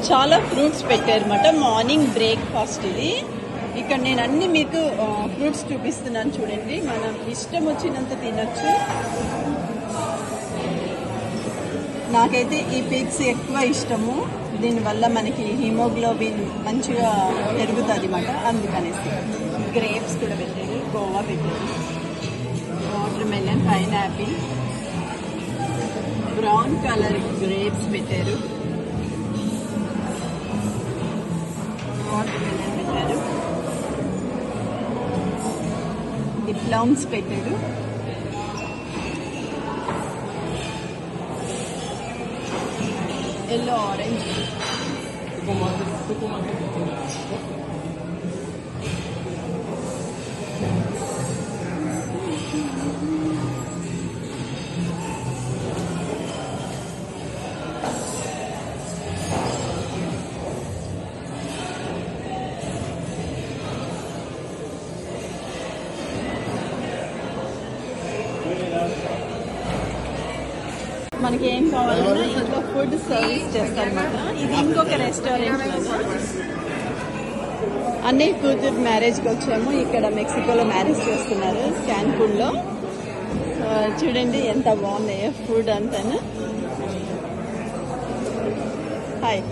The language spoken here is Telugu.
చాలా ఫ్రూట్స్ పెట్టారన్నమాట. మార్నింగ్ బ్రేక్ఫాస్ట్ ఇది. ఇక్కడ నేను అన్ని మీకు ఫ్రూట్స్ చూపిస్తున్నాను చూడండి. మనం ఇష్టం వచ్చినంత తినొచ్చు. నాకైతే ఈ పిగ్స్ ఎక్కువ ఇష్టము. దీనివల్ల మనకి హిమోగ్లోబిన్ మంచిగా పెరుగుతుంది అన్నమాట. అందుకనేసి గ్రేప్స్ కూడా పెట్టారు, గోవా పెట్టారు, water melon, pineapple, brown colour grapes పెట్టారు, వాటర్ మెలన్ పెట్టారు, ప్లమ్స్ పెట్టారు, ఎల్లో ఆరెంజ్, మనకి ఏం కావాలన్నా ఇంట్లో ఫుడ్ సర్వీస్ చేస్తారన్నమాట. ఇది ఇంకొక రెస్టారెంట్. అన్నీ కూతురు మ్యారేజ్కి వచ్చాము. ఇక్కడ మెక్సికోలో మ్యారేజ్ చేస్తున్నారు, క్యాన్కున్లో. చూడండి ఎంత బాగున్నాయో ఫుడ్ అంతాను. హాయ్.